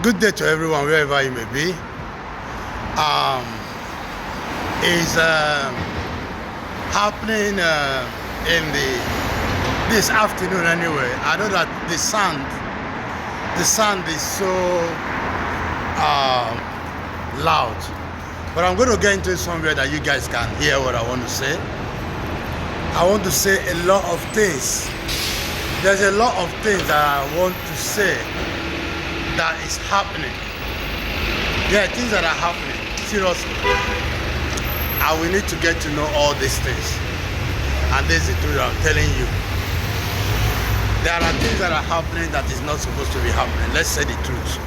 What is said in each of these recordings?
Good day to everyone, wherever you may be. Is happening in this afternoon anyway. I know that the sound is so loud, but I'm going to get into it somewhere that you guys can hear what I want to say. I want to say a lot of things. There's a lot of things that I want to say that is happening. There are things that are happening, seriously. And we need to get to know all these things. And this is the truth I'm telling you. There are things that are happening that is not supposed to be happening. Let's say the truth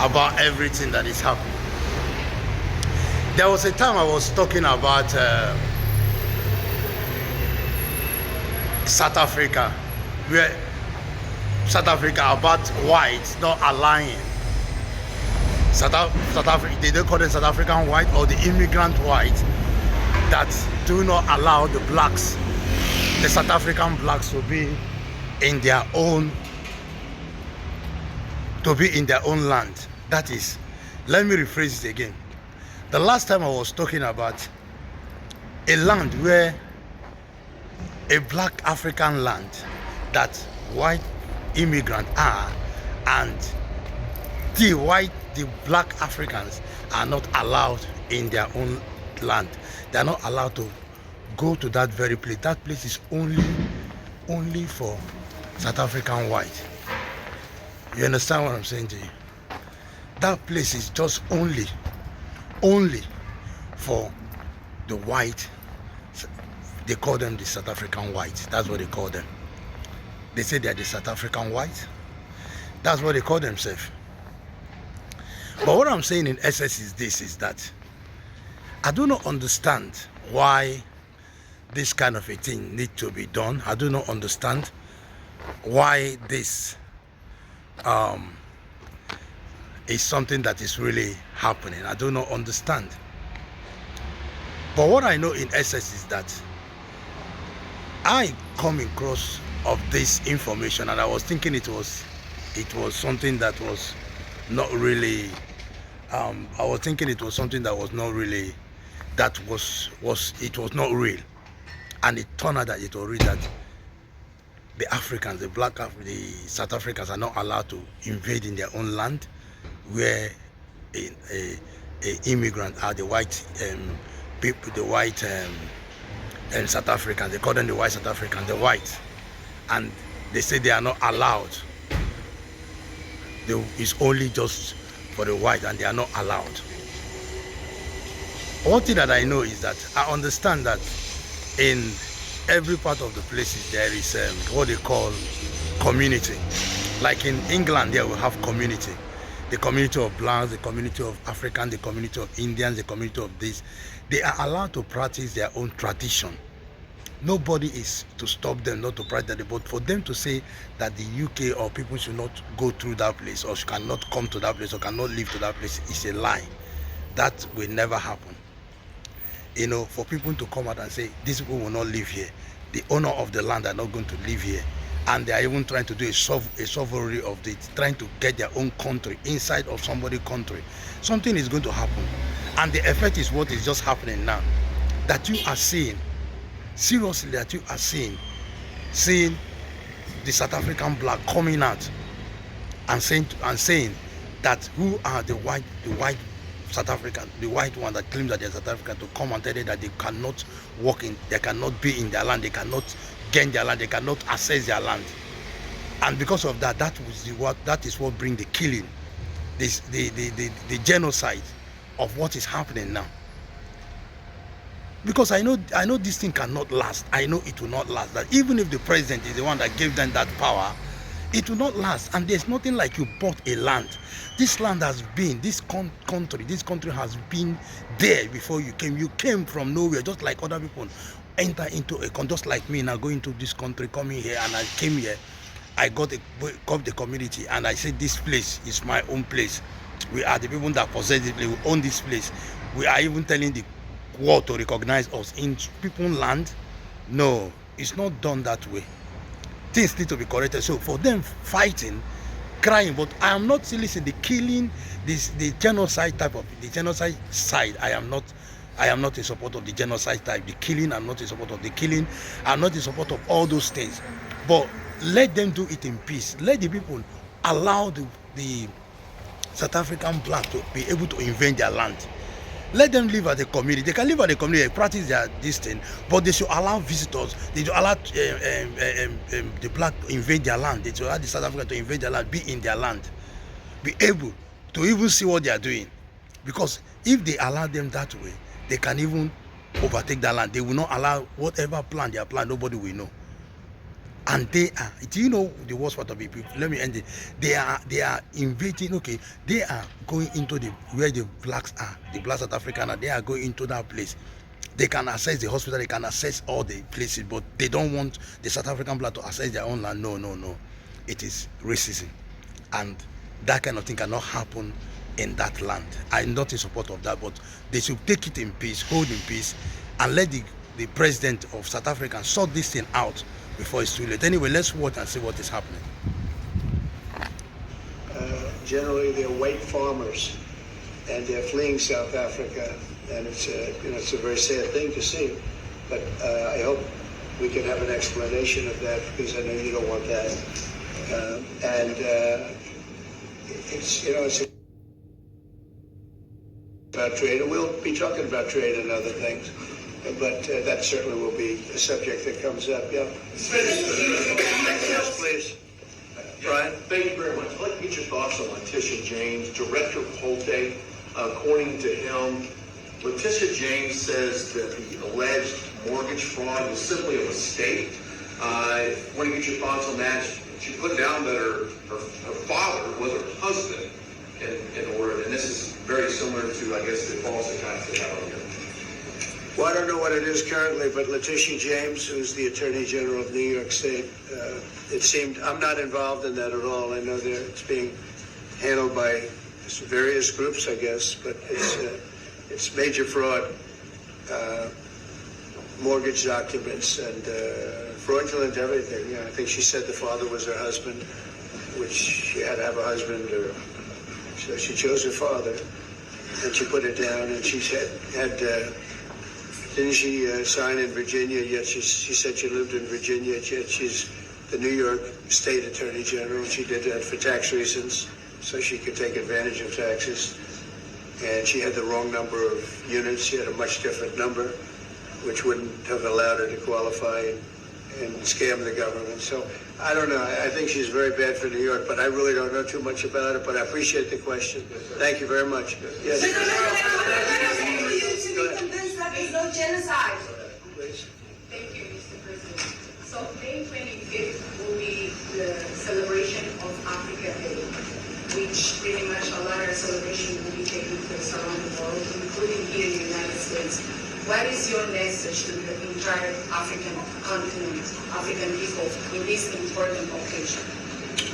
about everything that is happening. There was a time I was talking about South Africa, where South Africa about whites not aligning. South Africa, they don't call them South African white or the immigrant white that do not allow the blacks, the South African blacks, to be in their own land. That is, let me rephrase it again. The last time I was talking about a land where a black African land that white immigrants are, and the black Africans are not allowed in their own land. They are not allowed to go to that very place. That place is only for South African white. You understand what I'm saying to you? That place is just only for the white. They call them the South African white. That's what they call them. They say they are the South African white. That's what they call themselves. But what I'm saying in essence is this, is that I do not understand why this kind of a thing need to be done. I do not understand why this is something that is really happening. I do not understand. But what I know in essence is that I come across of this information, and I was thinking it was something that was not really I was thinking it was something that was not really, that was not real. And it turned out that it was real, that the Africans, the South Africans are not allowed to invade in their own land, where a immigrant are the white people, the white South Africans. They call them the white South Africans, the whites. And they say they are not allowed. It's only just for the white, and they are not allowed. One thing that I know is that I understand that in every part of the places there is what they call community. Like in England, there we have community. The community of blacks, the community of Africans, the community of Indians, the community of this. They are allowed to practice their own tradition. Nobody is to stop them not to practice that, but for them to say that the UK or people should not go through that place, or cannot come to that place, or cannot live to that place, is a lie. That will never happen. You know, for people to come out and say these people will not live here, the owner of the land are not going to live here, and they are even trying to do a sovereignty of it, trying to get their own country inside of somebody's country, something is going to happen. And the effect is what is just happening now, that you are seeing. Seriously, that you are seeing the South African black coming out and saying that who are the white South African, the white one that claims that they're South African, to come and tell them that they cannot walk in, they cannot be in their land, they cannot gain their land, they cannot access their land. And because of that, that is what brings the killing, the genocide of what is happening now. Because I know this thing cannot last. I know it will not last. That even if the president is the one that gave them that power, it will not last. And there's nothing like you bought a land. This land has been, this country has been there before you came. You came from nowhere, just like other people enter into a country, just like me now going to this country, coming here, and I came here. I got the community, and I said this place is my own place. We are the people that possess it. We own this place. We are even telling the world to recognize us in people's land. No, it's not done that way. Things need to be corrected. So for them fighting crying. But I am not listening. The killing, the genocide type of the genocide side. I am not in support of the genocide type. The killing, I'm not in support of the killing. I'm not in support of all those things. But let them do it in peace. Let the people allow the South African black to be able to invade their land. Let them live as a community. They can live as a community, practice their this thing, but they should allow visitors. They should allow the black to invade their land. They should allow the South African to invade their land, be in their land, be able to even see what they are doing. Because if they allow them that way, they can even overtake that land. They will not allow whatever plan they are planning, nobody will know. And they are, do you know the worst part of it? Let me end it. They are invading, okay, they are going into where the blacks are, the black South African, they are going into that place. They can access the hospital, they can access all the places, but they don't want the South African black to access their own land. No. It is racism. And that kind of thing cannot happen in that land. I'm not in support of that, but they should take it in peace, hold in peace, and let the president of South Africa sort this thing out before it's too late. Anyway, let's watch and see what is happening. Generally, they're white farmers, and they're fleeing South Africa, and it's it's a very sad thing to see. But I hope we can have an explanation of that, because I know you don't want that. It's about trade, and we'll be talking about trade and other things. But that certainly will be a subject that comes up. Yeah. Yes, please. Brian, thank you very much. I'd like to get your thoughts on Letitia James, Director Holte. According to him, Letitia James says that the alleged mortgage fraud was simply a mistake. I want to get your thoughts on that. She put down that her father was her husband in order, and this is very similar to, I guess, the false accounts they have on here. Well, I don't know what it is currently, but Letitia James, who's the Attorney General of New York State, it seemed, I'm not involved in that at all. I know it's being handled by various groups, I guess, but it's major fraud, mortgage documents, and fraudulent everything. Yeah, I think she said the father was her husband, which she had to have a husband, or so she chose her father, and she put it down, and she had didn't she sign in Virginia, yet she said she lived in Virginia, yet she's the New York State Attorney General. She did that for tax reasons, so she could take advantage of taxes. And she had the wrong number of units. She had a much different number, which wouldn't have allowed her to qualify and scam the government. So I don't know. I think she's very bad for New York, but I really don't know too much about it, but I appreciate the question. Thank you very much. Yes. There's no genocide. Please. Thank you, Mr. President. So May 25th will be the celebration of Africa Day, which pretty much a lot of celebration will be taking place around the world, including here in the United States. What is your message to the entire African continent, African people, in this important occasion?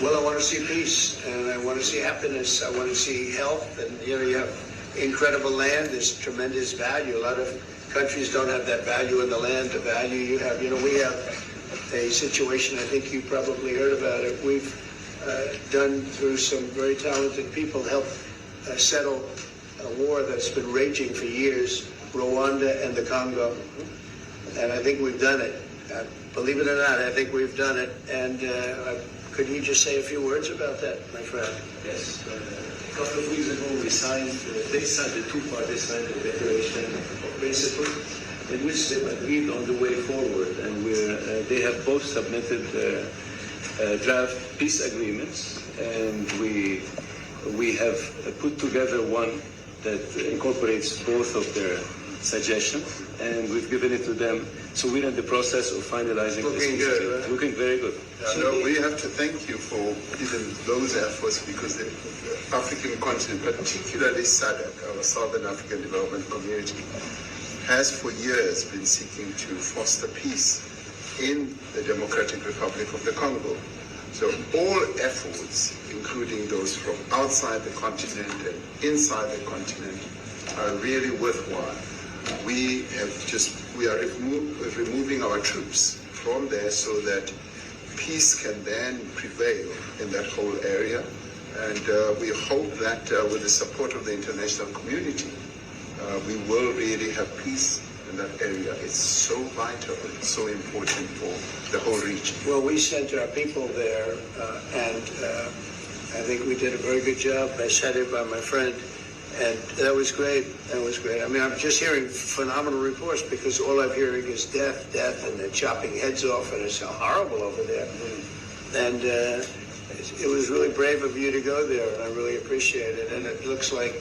Well, I want to see peace, and I want to see happiness. I want to see health, and you have incredible land. There's tremendous value. A lot of countries don't have that value in the land, the value you have. We have a situation, I think you probably heard about it. We've done, through some very talented people, helped settle a war that's been raging for years, Rwanda and the Congo. And I think we've done it. Believe it or not, I think we've done it. And could you just say a few words about that, my friend? Yes. A couple of weeks ago, the two parties signed a declaration of principle in which they agreed on the way forward, and they have both submitted draft peace agreements, and we have put together one that incorporates both of their suggestions, and we've given it to them. So we're in the process of finalizing this. Looking good, right? Looking very good. We have to thank you for even those efforts, because the African continent, particularly SADC, our Southern African Development Community, has for years been seeking to foster peace in the Democratic Republic of the Congo. So all efforts, including those from outside the continent and inside the continent, are really worthwhile. We are removing our troops from there so that peace can then prevail in that whole area. And we hope that with the support of the international community, we will really have peace in that area. It's so vital, it's so important for the whole region. Well, we sent our people there, and I think we did a very good job. I sat in by my friend, and that was great. That was great. I mean, I'm just hearing phenomenal reports because all I'm hearing is death, and they're chopping heads off, and it's horrible over there. And it was really brave of you to go there, and I really appreciate it. And it looks like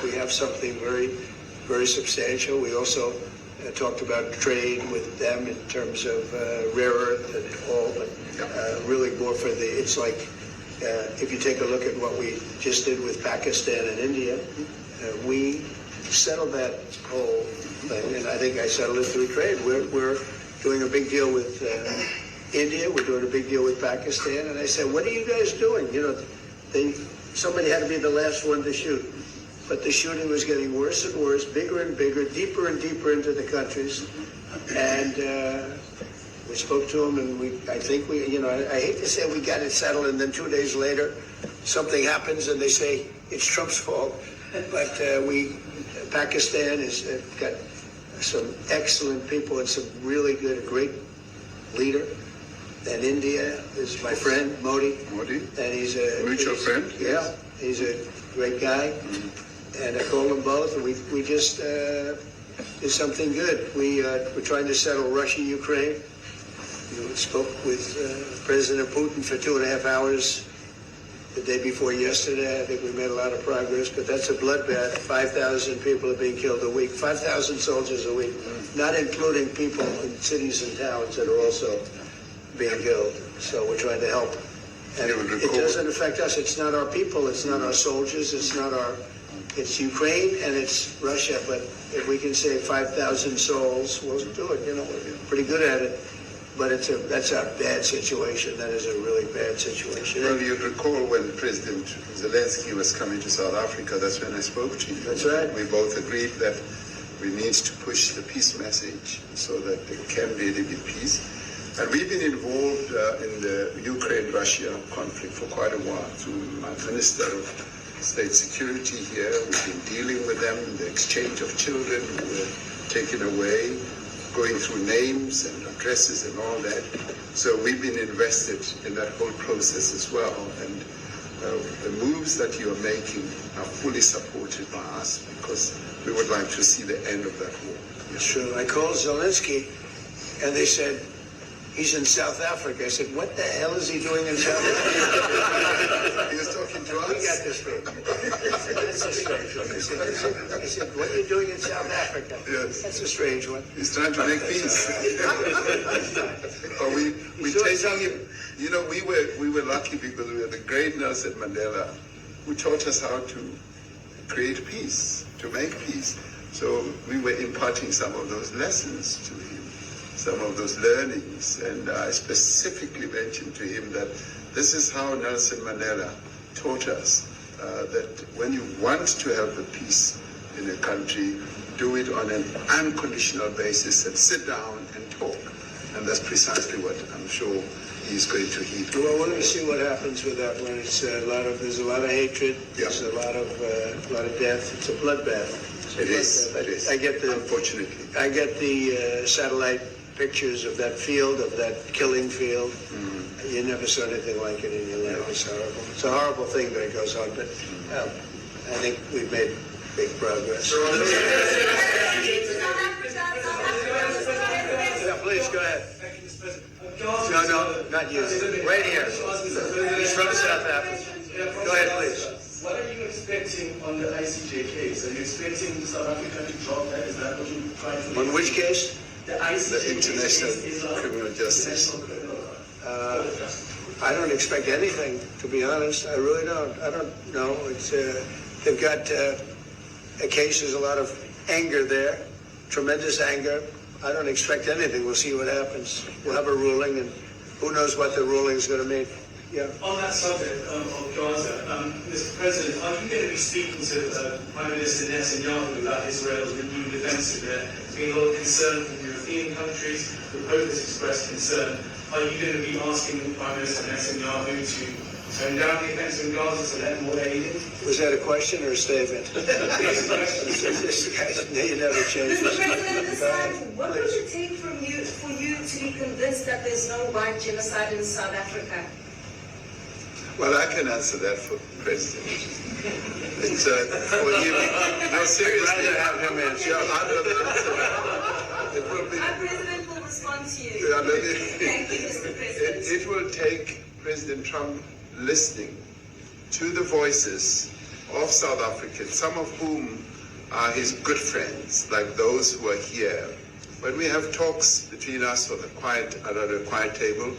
we have something very, very substantial. We also talked about trade with them in terms of rare earth and all, but really more for the. It's like if you take a look at what we just did with Pakistan and India, we settled that whole thing, and I think I settled it through trade. We're doing a big deal with India. We're doing a big deal with Pakistan, and I said, "What are you guys doing?" You know, somebody had to be the last one to shoot, but the shooting was getting worse and worse, bigger and bigger, deeper and deeper into the countries, and we spoke to them, and I think we, you know, I hate to say we got it settled, and then 2 days later, something happens, and they say it's Trump's fault, but Pakistan has got some excellent people and some really good, great leader. And India is my friend, Modi. And he's a mutual friend. Yeah, he's a great guy. And I called them both, and we just did something good. We're trying to settle Russia, Ukraine. We spoke with President Putin for 2.5 hours the day before yesterday. I think we made a lot of progress, but that's a bloodbath. 5,000 people are being killed a week, 5,000 soldiers a week, not including people in cities and towns that are also being killed. So we're trying to help. And it doesn't affect us. It's not our people. It's not our soldiers. It's Ukraine and it's Russia. But if we can save 5,000 souls, we'll do it. You know, we're pretty good at it. But that's a bad situation. That is a really bad situation. Well, you'd recall when President Zelensky was coming to South Africa, that's when I spoke to you. That's right. We both agreed that we need to push the peace message so that there can really be peace. And we've been involved in the Ukraine-Russia conflict for quite a while through my Minister of State Security here. We've been dealing with them, the exchange of children who were taken away, going through names and addresses and all that. So we've been invested in that whole process as well. And the moves that you're making are fully supported by us because we would like to see the end of that war. It's true. I called Zelensky, and they said, he's in South Africa. I said, what the hell is he doing in South Africa? He was talking to us. We got this straight. That's a strange one. I said, what are you doing in South Africa? Yes. That's a strange one. He's trying to make peace. But we take him. You know, we were lucky because we had the great Nelson Mandela who taught us how to create peace, to make peace. So we were imparting some of those lessons to him, some of those learnings. And I specifically mentioned to him that this is how Nelson Mandela taught us that when you want to have the peace in a country, do it on an unconditional basis and sit down and talk. And that's precisely what I'm sure he's going to heed. Well, we're going to see what happens with that one. It's there's a lot of hatred. Yeah. There's a lot of death. It's a bloodbath. It is. I get the unfortunately. I get the satellite pictures of that field, of that killing field. Mm-hmm. You never saw anything like it in your life. It's horrible. It's a horrible thing that it goes on, but I think we've made big progress. Yeah, please go ahead. No, not you. Right here. He's from South Africa. Go ahead, please. What are you expecting on the ICJ case? Are you expecting South Africa to drop that? Is that what you're trying to do? On which case? The ICJ The International case Criminal Justice. I don't expect anything, to be honest. I really don't. I don't know. It's they've got cases, a lot of anger there, tremendous anger. I don't expect anything. We'll see what happens. We'll have a ruling, and who knows what the ruling is going to mean. Yeah. On that subject of Gaza, Mr. President, are you going to be speaking to Prime Minister Netanyahu about Israel's renewed offensive there? There's been a lot of concern from European countries. The Pope has expressed concern. Are you going to be asking Prime Minister Netanyahu to tone down the offensive in Gaza to let more aid in? Was that a question or a statement? You never change. Mr. President, decide what would it take for you to be convinced that there's no white genocide in South Africa? Well, I can answer that for President. It's for him. No, seriously. I'd rather have him answer. Yeah, I'd rather answer that. It will be. Our president will respond to you. Yeah, Thank you, Mr. President. It will take President Trump listening to the voices of South Africans, some of whom are his good friends, like those who are here. When we have talks between us around a quiet table,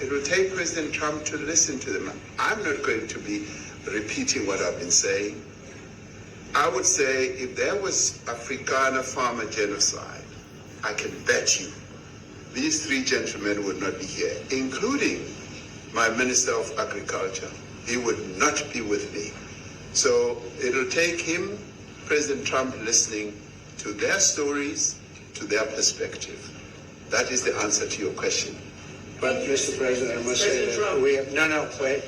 it will take President Trump to listen to them. I'm not going to be repeating what I've been saying. I would say if there was Afrikaner farmer genocide, I can bet you these three gentlemen would not be here, including my Minister of Agriculture. He would not be with me. So it'll take him, President Trump, listening to their stories, to their perspective. That is the answer to your question. But, Mr. President, I must say that we have, wait.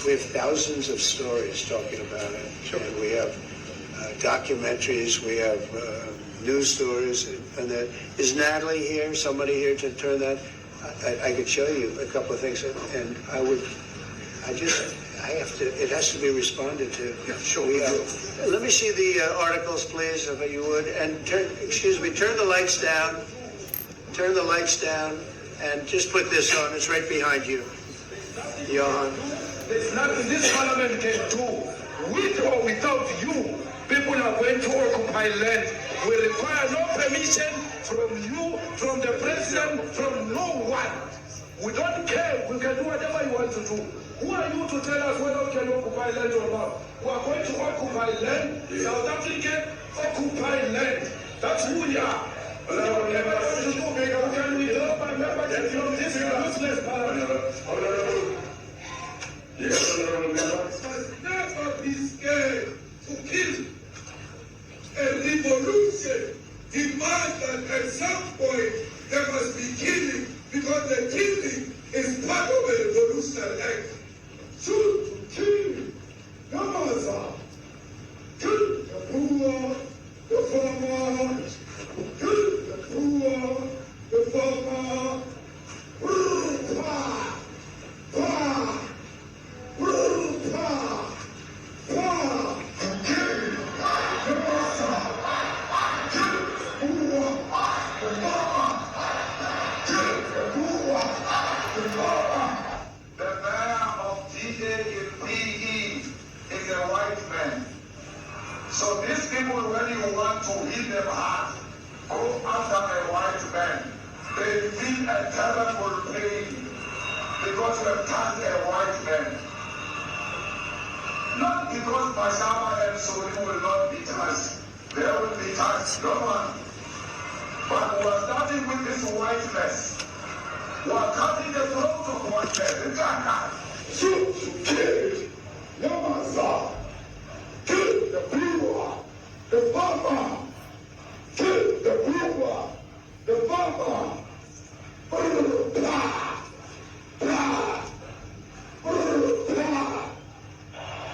We have thousands of stories talking about it. Sure. And we have documentaries, we have news stories. And is Natalie here, somebody here to turn that? I could show you a couple of things. And it has to be responded to. Yeah, sure. Let me see the articles, please, if you would. And turn the lights down. Turn the lights down and just put this on. It's right behind you. Johan. There's nothing this parliament can do. With or without you, people are going to occupy land. We require no permission from you, from the president, from no one. We don't care. We can do whatever you want to do. Who are you to tell us whether we can occupy land or not? We are going to occupy land. South Africa occupy land. That's who we are. Yes, never be scared to kill. A revolution demands that at some point there must be killing, because the killing is part of a revolutionary act. Shoot to kill. Gaza. Kill the poor, the farmer. Kill the poor, the farmer. So these people, when you want to hit them hard, go after a white man. They feel a terrible pain because you have touched a white man. Not because Pajama and Soli will not be touched. They will be touched, no one. But we are starting with this whiteness. We are cutting the throat of whiteness. Shoot to kill. Yamasa. Kill the people, the farmer. Kill the people, the farmer. Blah, blah, blah.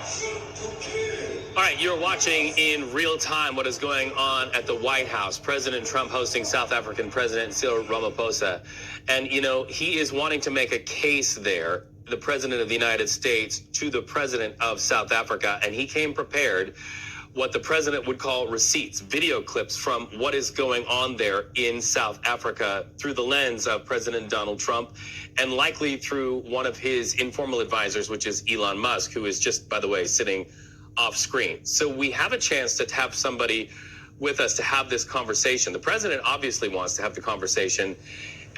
Shoot to kill. All right, you're watching in real time what is going on at the White House. President Trump hosting South African President Cyril Ramaphosa. And, you know, he is wanting to make a case there, the President of the United States, to the President of South Africa. And he came prepared what the President would call receipts, video clips from what is going on there in South Africa through the lens of President Donald Trump, and likely through one of his informal advisors, which is Elon Musk, who is just, by the way, sitting off screen. So we have a chance to have somebody with us to have this conversation. The president obviously wants to have the conversation.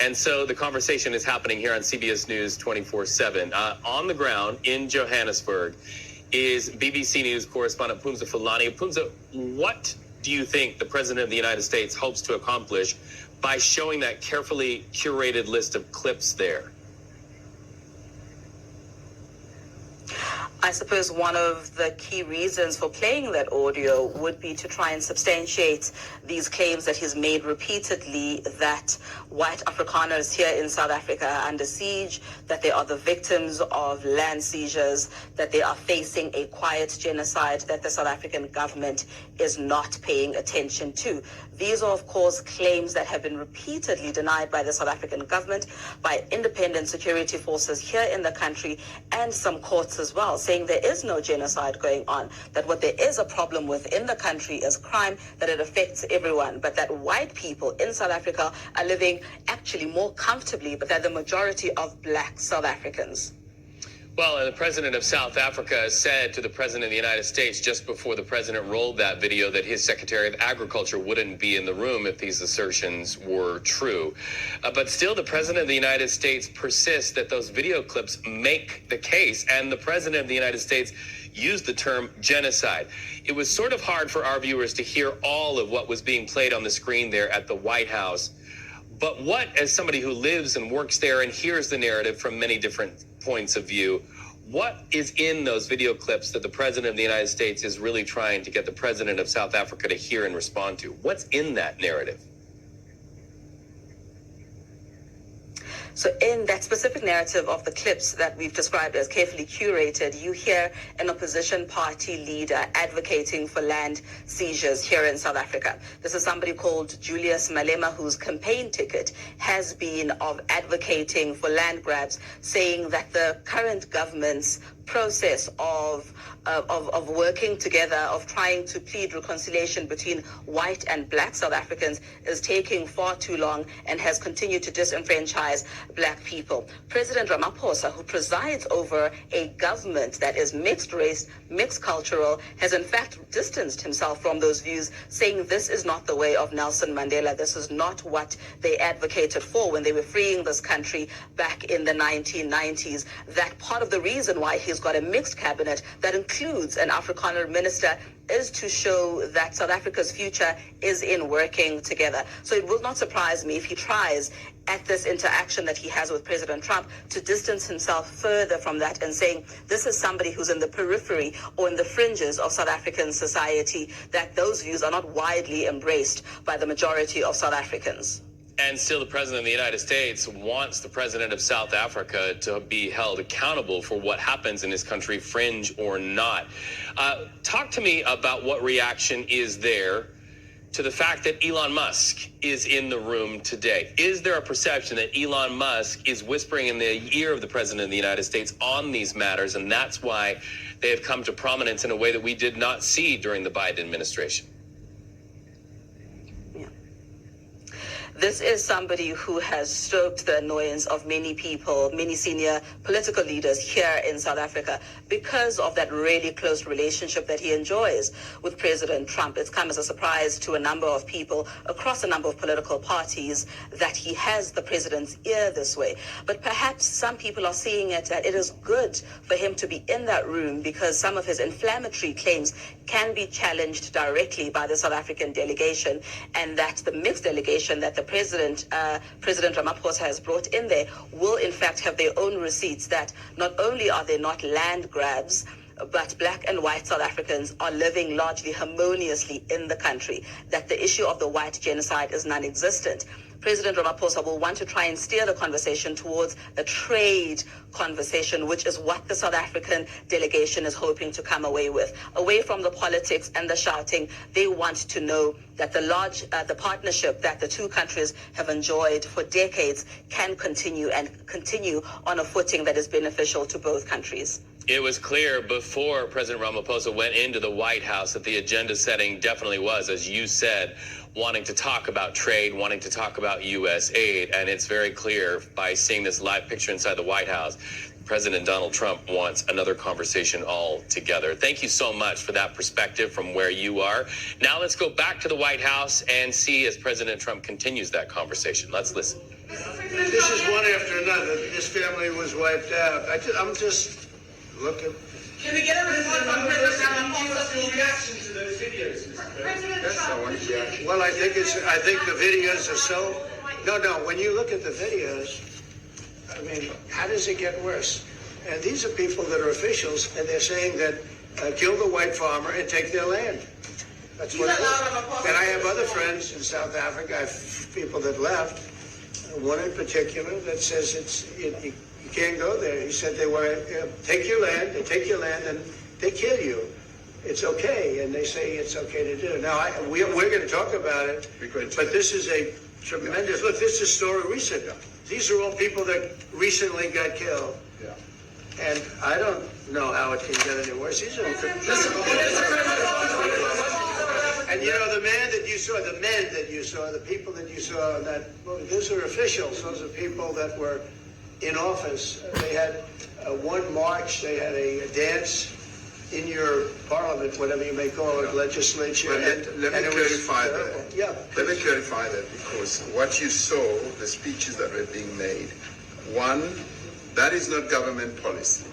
And so the conversation is happening here on CBS News 24/7. On the ground in Johannesburg is BBC News correspondent Phumza Fulani. Phumza, what do you think the president of the United States hopes to accomplish by showing that carefully curated list of clips there? I suppose one of the key reasons for playing that audio would be to try and substantiate these claims that he's made repeatedly that white Afrikaners here in South Africa are under siege, that they are the victims of land seizures, that they are facing a quiet genocide that the South African government is not paying attention to. These are, of course, claims that have been repeatedly denied by the South African government, by independent security forces here in the country, and some courts as well, saying there is no genocide going on, that what there is a problem with in the country is crime, that it affects everyone, but that white people in South Africa are living actually more comfortably, but that the majority of black South Africans. Well, and the president of South Africa said to the president of the United States just before the president rolled that video that his Secretary of Agriculture wouldn't be in the room if these assertions were true. But still, the president of the United States persists that those video clips make the case, and the president of the United States used the term genocide. It was sort of hard for our viewers to hear all of what was being played on the screen there at the White House. But what, as somebody who lives and works there and hears the narrative from many different points of view, what is in those video clips that the president of the United States is really trying to get the president of South Africa to hear and respond to? What's in that narrative? So in that specific narrative of the clips that we've described as carefully curated, you hear an opposition party leader advocating for land seizures here in South Africa. This is somebody called Julius Malema, whose campaign ticket has been of advocating for land grabs, saying that the current government's process of working together, of trying to plead reconciliation between white and black South Africans is taking far too long and has continued to disenfranchise black people. President Ramaphosa, who presides over a government that is mixed race, mixed cultural, has in fact distanced himself from those views, saying this is not the way of Nelson Mandela. This is not what they advocated for when they were freeing this country back in the 1990s. That part of the reason why he's got a mixed cabinet that includes an Afrikaner minister is to show that South Africa's future is in working together. So it will not surprise me if he tries at this interaction that he has with President Trump to distance himself further from that and saying this is somebody who's in the periphery or in the fringes of South African society, that those views are not widely embraced by the majority of South Africans. And still, the president of the United States wants the president of South Africa to be held accountable for what happens in his country, fringe or not. Talk to me about what reaction is there to the fact that Elon Musk is in the room today. Is there a perception that Elon Musk is whispering in the ear of the president of the United States on these matters, and that's why they have come to prominence in a way that we did not see during the Biden administration? This is somebody who has stoked the annoyance of many people, many senior political leaders here in South Africa because of that really close relationship that he enjoys with President Trump. It's come as a surprise to a number of people across a number of political parties that he has the president's ear this way. But perhaps some people are seeing it that it is good for him to be in that room because some of his inflammatory claims can be challenged directly by the South African delegation, and that the mixed delegation that the President Ramaphosa has brought in there will in fact have their own receipts that not only are they not land grabs, but black and white South Africans are living largely harmoniously in the country, that the issue of the white genocide is non-existent. President Ramaphosa will want to try and steer the conversation towards a trade conversation, which is what the South African delegation is hoping to come away with. Away from the politics and the shouting, they want to know that the partnership that the two countries have enjoyed for decades can continue on a footing that is beneficial to both countries. It was clear before President Ramaphosa went into the White House that the agenda setting definitely was, as you said, wanting to talk about trade, wanting to talk about U.S. aid. And it's very clear by seeing this live picture inside the White House, President Donald Trump wants another conversation altogether. Thank you so much for that perspective from where you are. Now let's go back to the White House and see as President Trump continues that conversation. Let's listen. This is one after another. This family was wiped out. I'm just looking. Can we get a report from President Ramaphosa's reaction to those videos, Mr. President? That's not one reaction. Well, I think the videos are so. No. When you look at the videos, I mean, how does it get worse? And these are people that are officials, and they're saying that kill the white farmer and take their land. That's what it is. And I have other friends in South Africa. I have people that left. One in particular that says you can't go there. He said they take your land, and they kill you. It's okay, and they say it's okay to do. Now we're going to talk about it, but this is a tremendous. Look, this is a story recent. These are all people that recently got killed. Yeah. And I don't know how it can get any worse. These are and you know, the men that you saw, the people that you saw in that movie, those are officials. Those are people that were in office. They had one march, they had a dance in your parliament, whatever you may call it, legislature. Well, let me clarify that. Yeah. Let me clarify that, because what you saw, the speeches that were being made, one, that is not government policy.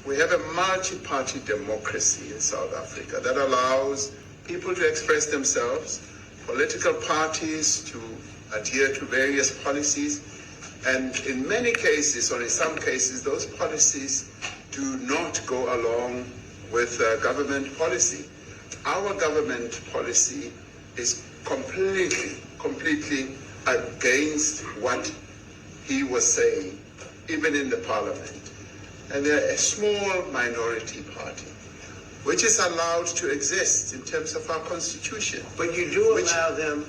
We have a multi-party democracy in South Africa that allows people to express themselves, political parties to adhere to various policies, and in many cases, or in some cases, those policies do not go along with government policy. Our government policy is completely against what he was saying, even in the parliament. And they're a small minority party, which is allowed to exist in terms of our constitution. But you do allow them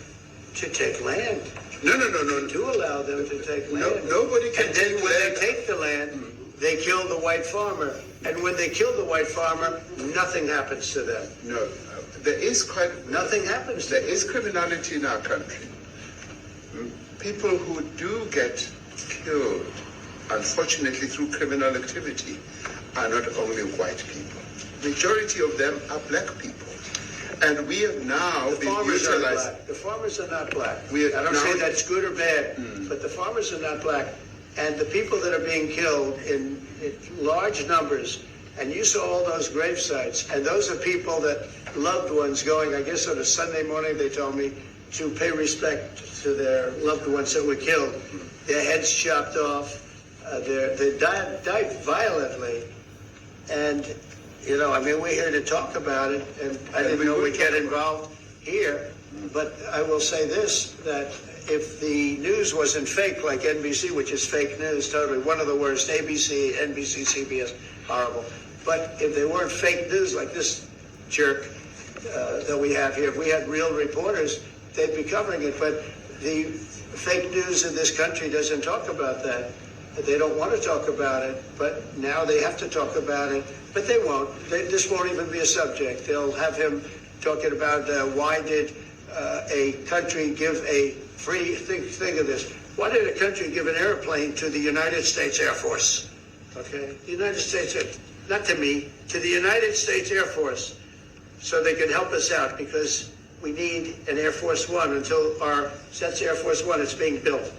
to take land. No. You do allow them to take land. Nobody can And then take when land. they take the land, they kill the white farmer. And when they kill the white farmer, nothing happens to them. No, there is Nothing happens to them. There is criminality in our country. People who do get killed, unfortunately, through criminal activity, are not only white people. Majority of them are black people. And we have now The been farmers are utilized. black. The farmers are not black. We I are don't now- say that's good or bad, but the farmers are not black. And the people that are being killed in large numbers, and you saw all those grave sites, and those are people that loved ones going, I guess on a Sunday morning, they told me, to pay respect to their loved ones that were killed. Their heads chopped off. They died violently. And, you know, I mean, we're here to talk about it, and I didn't know we'd get involved here. But I will say this, that if the news wasn't fake like NBC, which is fake news, totally, one of the worst, ABC, NBC, CBS, horrible. But if they weren't fake news like this jerk that we have here, if we had real reporters, they'd be covering it. But the fake news in this country doesn't talk about that. They don't want to talk about it, but now they have to talk about it. But they won't. This won't even be a subject. They'll have him talking about why did a country give a free, think of this, why did a country give an airplane to the United States Air Force? Okay? The United States, not to me, to the United States Air Force, so they could help us out, because we need an Air Force One until that's Air Force One, it's being built.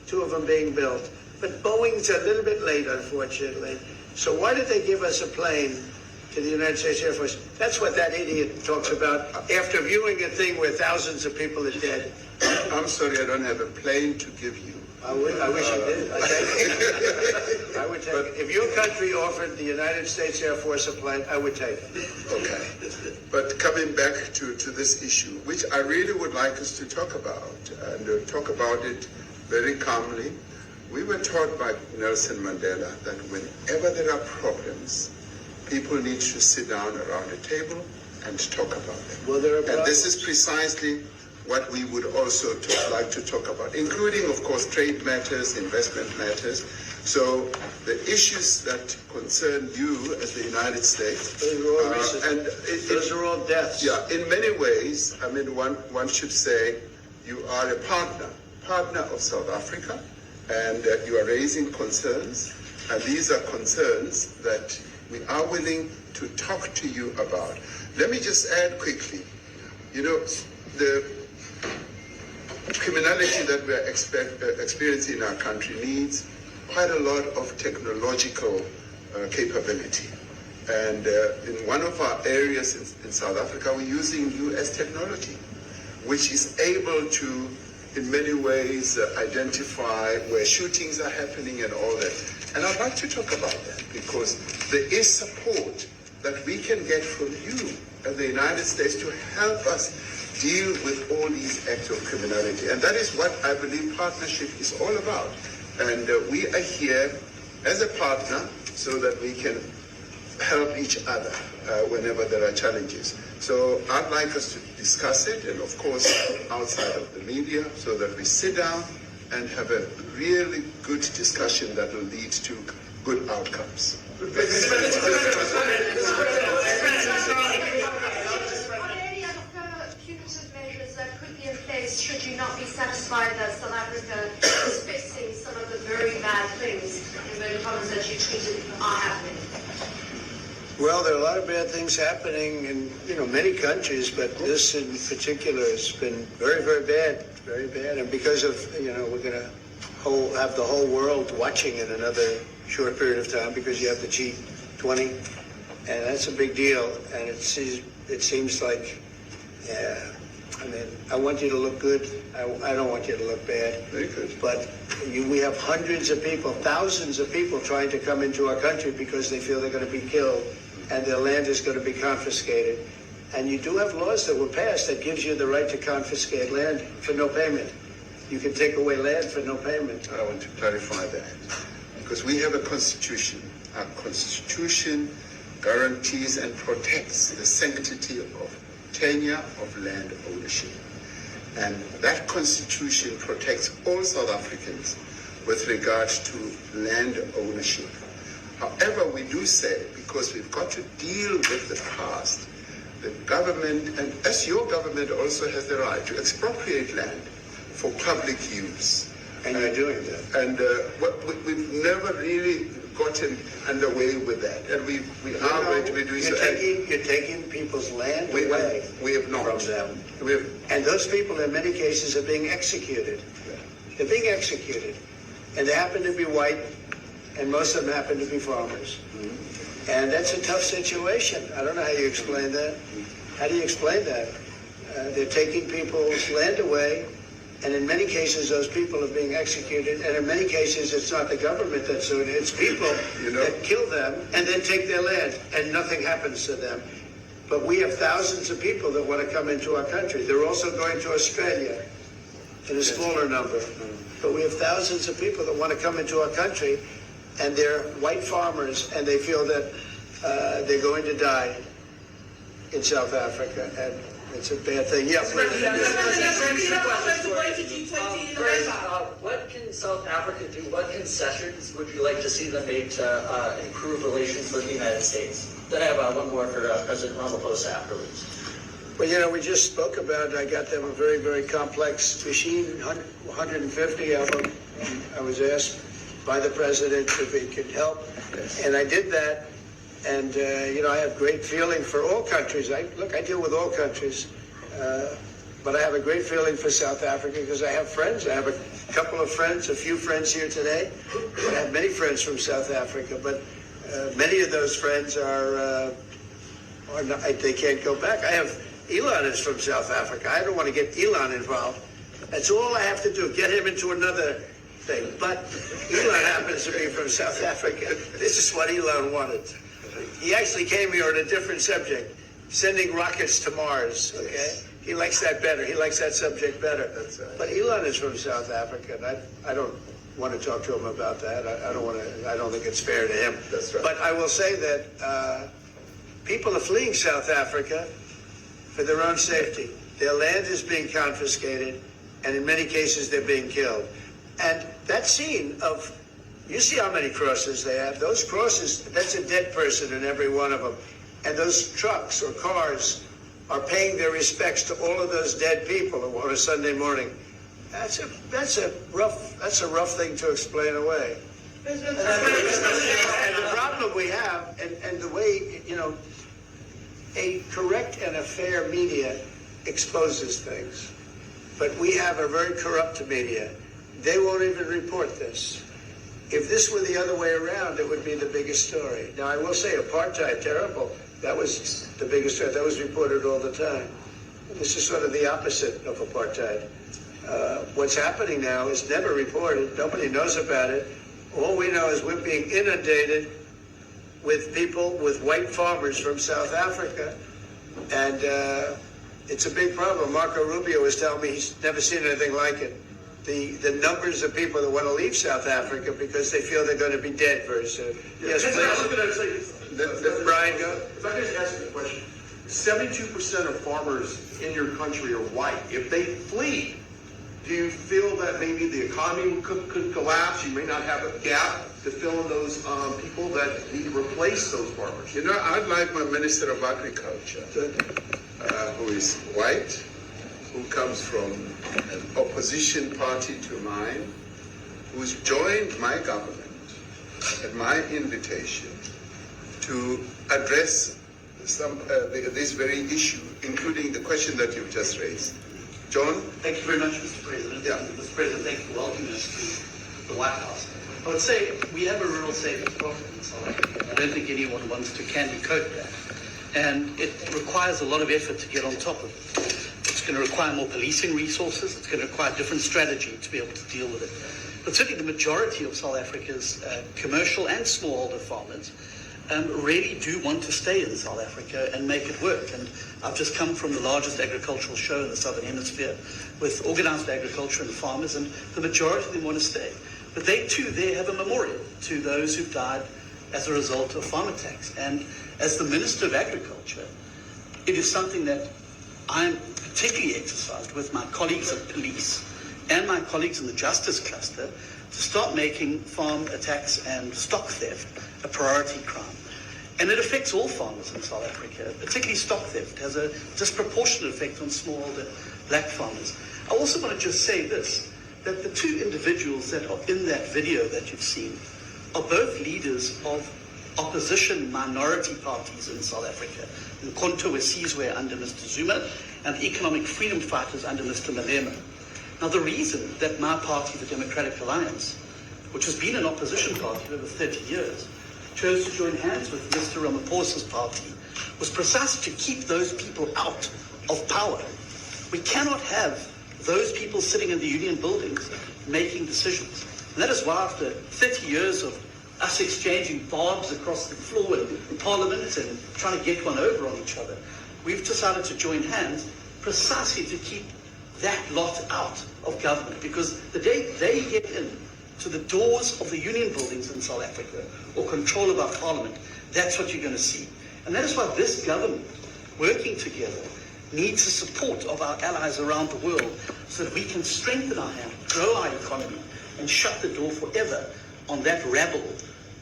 2 of them being built. But Boeing's a little bit late, unfortunately. So why did they give us a plane to the United States Air Force? That's what that idiot talks about after viewing a thing where thousands of people are dead. I'm sorry, I don't have a plane to give you. I wish I did. I take it. I would take it. If your country offered the United States Air Force a plane, I would take it. Okay. But coming back to this issue, which I really would like us to talk about, and talk about it very calmly. We were taught by Nelson Mandela that whenever there are problems, people need to sit down around a table and talk about them. Well, there are and this is precisely what we would also like to talk about, including, of course, trade matters, investment matters. So the issues that concern you as the United States, those are all deaths. Yeah, in many ways, I mean, one should say you are a partner of South Africa, and you are raising concerns, and these are concerns that we are willing to talk to you about. Let me just add quickly, you know, the criminality that we are experiencing in our country needs quite a lot of technological capability. And in one of our areas in South Africa, we're using US technology, which is able to in many ways identify where shootings are happening and all that. And I'd like to talk about that because there is support that we can get from you and the United States to help us deal with all these acts of criminality. And that is what I believe partnership is all about. And we are here as a partner so that we can help each other whenever there are challenges. So I'd like us to discuss it, and of course outside of the media, so that we sit down and have a really good discussion that will lead to good outcomes. Are there any other punitive measures that could be in place should you not be satisfied that South Africa is fixing some of the very bad things, inverted commas, that you tweeted are happening? Well, there are a lot of bad things happening in many countries, but this in particular has been very, very bad, very bad. And because of we're going to have the whole world watching in another short period of time because you have the G20, and that's a big deal. And it seems like, I want you to look good. I don't want you to look bad. Very good. But we have hundreds of people, thousands of people trying to come into our country because they feel they're going to be killed and their land is going to be confiscated. And you do have laws that were passed that gives you the right to confiscate land for no payment. You can take away land for no payment. I want to clarify that because we have a constitution. Our constitution guarantees and protects the sanctity of tenure of land ownership. And that constitution protects all South Africans with regard to land ownership. However, we do say, because we've got to deal with the past, the government, and as your government also has the right to expropriate land for public use. And you're doing that. And we've never really gotten underway with that. And we are going to be doing so. You're taking people's land away we have not. from them. And those people in many cases are being executed. They're being executed. And they happen to be white, and most of them happen to be farmers. Mm-hmm. And that's a tough situation. I don't know how you explain that. How do you explain that? They're taking people's land away, and in many cases those people are being executed, and in many cases it's not the government that's doing it, it's people that kill them and then take their land, and nothing happens to them. But we have thousands of people that want to come into our country. They're also going to Australia in a smaller number. But we have thousands of people that want to come into our country, and they're white farmers, and they feel that they're going to die in South Africa, and it's a bad thing. Yeah, what can South Africa do? What concessions would you like to see them make to improve relations with the United States? Then I have one more for President Ramaphosa afterwards. Well, we just spoke about it. I got them a very, very complex machine, 150 of them. And I was asked by the president if he could help, and I did that. And, I have great feeling for all countries. I deal with all countries, but I have a great feeling for South Africa because I have friends. I have a couple of friends, a few friends here today. I have many friends from South Africa, but many of those friends are not, they can't go back. I have Elon is from South Africa. I don't want to get Elon involved. That's all I have to do, get him into another thing. But Elon happens to be from South Africa. This is what Elon wanted. He actually came here on a different subject, sending rockets to Mars, okay? He likes that better. He likes that subject better. That's right. But Elon is from South Africa, and I don't want to talk to him about that. I don't think it's fair to him. That's right. But I will say that people are fleeing South Africa for their own safety. Their land is being confiscated, and in many cases they're being killed. And that scene of, you see how many crosses they have. Those crosses, that's a dead person in every one of them. And those trucks or cars are paying their respects to all of those dead people on a Sunday morning. That's a rough thing to explain away. And the problem we have, and the way, a correct and a fair media exposes things. But we have a very corrupt media. They won't even report this. If this were the other way around, it would be the biggest story. Now, I will say apartheid, terrible. That was the biggest story. That was reported all the time. This is sort of the opposite of apartheid. What's happening now is never reported. Nobody knows about it. All we know is we're being inundated with people, with white farmers from South Africa. And it's a big problem. Marco Rubio was telling me he's never seen anything like it. The numbers of people that want to leave South Africa because they feel they're going to be dead very soon. Yes, please. Brian, go. If I could just ask you a question. 72% of farmers in your country are white. If they flee, do you feel that maybe the economy could collapse? You may not have a gap to fill in those people that need to replace those farmers. You know, I'd like my Minister of Agriculture, who is white, who comes from an opposition party to mine, who's joined my government at my invitation to address this very issue, including the question that you've just raised. John? Thank you very much, Mr. President. Yeah. Mr. President, thank you for welcoming us to the White House. I would say we have a rural savings problem in South Africa. I don't think anyone wants to candy coat that. And it requires a lot of effort to get on top of it. It's going to require more policing resources. It's going to require different strategy to be able to deal with it. But certainly the majority of South Africa's commercial and smallholder farmers really do want to stay in South Africa and make it work. And I've just come from the largest agricultural show in the Southern Hemisphere with organized agriculture and farmers, and the majority of them want to stay. But they too there have a memorial to those who've died as a result of farm attacks. And as the Minister of Agriculture, it is something that I'm particularly exercised with my colleagues at police and my colleagues in the justice cluster to start making farm attacks and stock theft a priority crime. And it affects all farmers in South Africa, particularly stock theft. It has a disproportionate effect on smallholder black farmers. I also want to just say this, that the two individuals that are in that video that you've seen are both leaders of opposition minority parties in South Africa. The Mkhonto weSizwe under Mr. Zuma and the Economic Freedom Fighters under Mr. Malema. Now the reason that my party, the Democratic Alliance, which has been an opposition party for over 30 years, chose to join hands with Mr. Ramaphosa's party was precisely to keep those people out of power. We cannot have those people sitting in the union buildings making decisions. And that is why after 30 years of us exchanging barbs across the floor in Parliament and trying to get one over on each other, we've decided to join hands precisely to keep that lot out of government. Because the day they get in to the doors of the union buildings in South Africa or control of our parliament, that's what you're going to see. And that is why this government, working together, needs the support of our allies around the world so that we can strengthen our hand, grow our economy, and shut the door forever on that rabble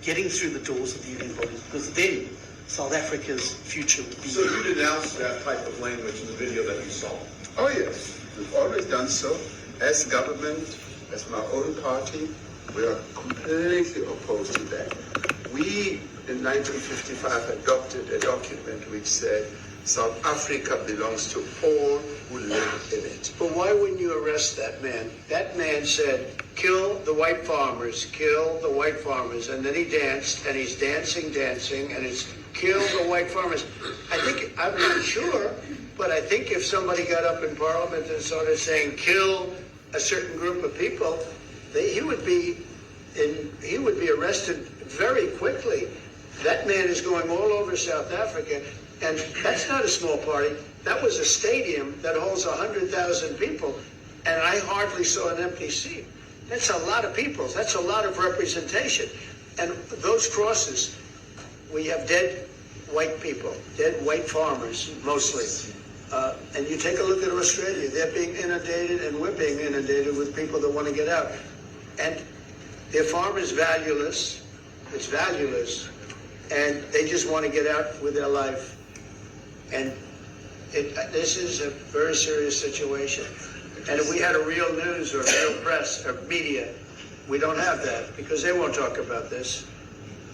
getting through the doors of the union buildings, because then South Africa's future will be... So you denounced that type of language in the video that you saw? Oh yes, we've always done so. As government, as my own party, we are completely opposed to that. We, in 1955, adopted a document which said South Africa belongs to all who live in it. But why wouldn't you arrest that man? That man said, kill the white farmers, kill the white farmers. And then he danced, and he's dancing, and it's kill the white farmers. I'm not sure, but I think if somebody got up in Parliament and started saying, kill a certain group of people, he would be arrested very quickly. That man is going all over South Africa, and that's not a small party. That was a stadium that holds 100,000 people, and I hardly saw an empty seat. That's a lot of people. That's a lot of representation. And those crosses, we have dead white people, dead white farmers, mostly. And you take a look at Australia, they're being inundated, and we're being inundated with people that want to get out. And their farm is valueless, it's valueless, and they just want to get out with their life. And this is a very serious situation. And if we had a real news or real press or media, we don't have that, because they won't talk about this,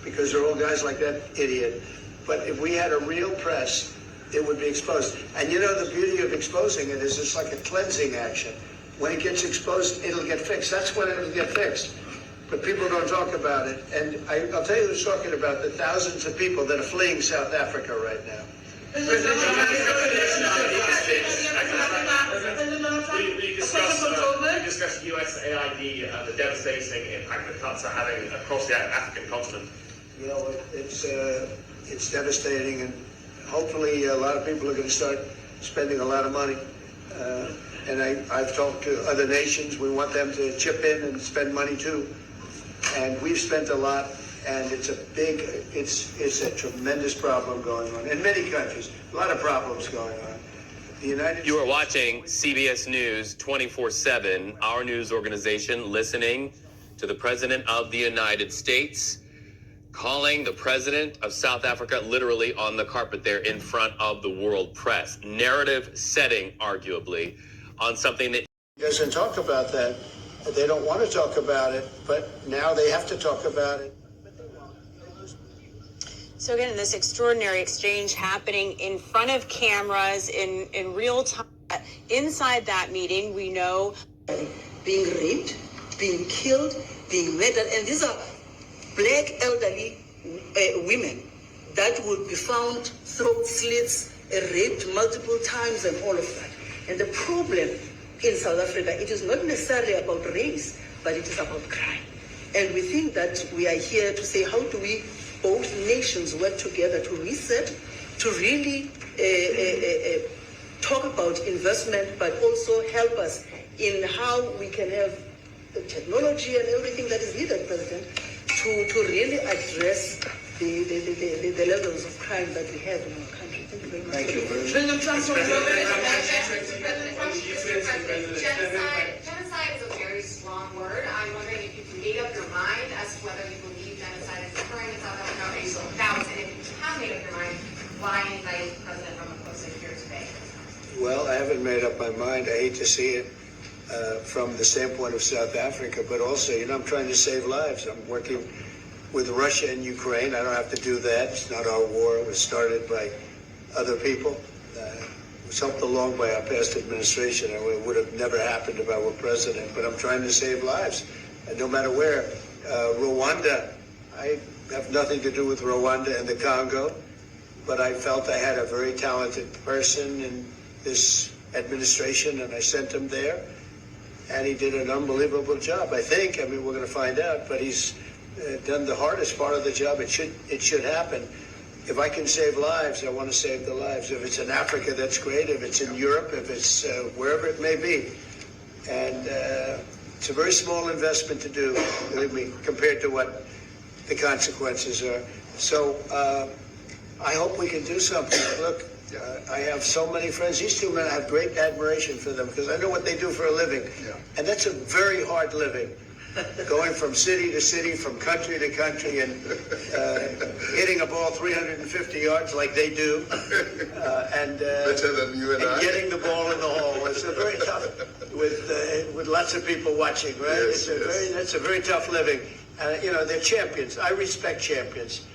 because they're all guys like that idiot. But if we had a real press, it would be exposed. And you know, the beauty of exposing it is it's like a cleansing action. When it gets exposed, it'll get fixed. That's when it'll get fixed. But people don't talk about it. And I'll tell you who's talking about the thousands of people that are fleeing South Africa right now. We discussed USAID, the devastating impact that cuts are having across the African continent. You know, it's devastating, and hopefully a lot of people are going to start spending a lot of money. And I've talked to other nations. We want them to chip in and spend money too. And we've spent a lot, and it's a tremendous problem going on in many countries. A lot of problems going on. You are watching CBS News 24/7, our news organization, listening to the President of the United States, calling the President of South Africa literally on the carpet there in front of the world press. Narrative setting, arguably, on something that doesn't talk about that. They don't want to talk about it, but now they have to talk about it. So again, this extraordinary exchange happening in front of cameras in real time. Inside that meeting, we know being raped, being killed, being murdered, and these are black elderly women that would be found throat slits, raped multiple times, and all of that. And the problem in South Africa, it is not necessarily about race, but it is about crime. And we think that we are here to say, how do we both nations work together to reset, to really talk about investment, but also help us in how we can have the technology and everything that is needed, President, to really address the levels of crime that we have in our country. Thank you very much. Thank you very much. Genocide is a very strong word. I'm wondering if you've made up your mind as to whether you believe genocide is occurring in South Africa, or you still doubt, and if you have made up your mind, why invite President Ramaphosa here today? Well, I haven't made up my mind. I hate to see it from the standpoint of South Africa, but also, you know, I'm trying to save lives. I'm working with Russia and Ukraine. I don't have to do that. It's not our war. It was started by other people. It was helped along by our past administration. It would have never happened if I were president, but I'm trying to save lives. And no matter where. Rwanda, I have nothing to do with Rwanda and the Congo, but I felt I had a very talented person in this administration, and I sent him there, and he did an unbelievable job, I think. I mean, we're going to find out, but he's done the hardest part of the job. It should happen. If I can save lives, I want to save the lives. If it's in Africa, that's great. If it's in Europe, if it's wherever it may be. And it's a very small investment to do, believe me, compared to what the consequences are. So I hope we can do something. Look, I have so many friends. These two men, I have great admiration for them because I know what they do for a living. Yeah. And that's a very hard living. Going from city to city, from country to country, and hitting a ball 350 yards like they do, and better than you and I. Getting the ball in the hole. It's a very tough, with lots of people watching, right? Yes, That's a very tough living. You know, they're champions. I respect champions,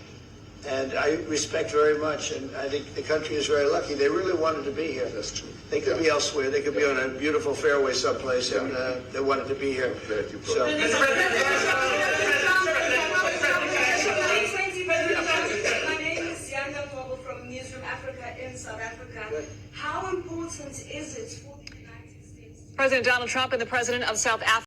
and I respect very much. And I think the country is very lucky. They really wanted to be here. That's true. They could be elsewhere. They could be on a beautiful fairway someplace, and they wanted to be here. So. My name is Yanga Global from Newsroom Africa in South Africa. How important is it for the United States? President Donald Trump and the President of South Africa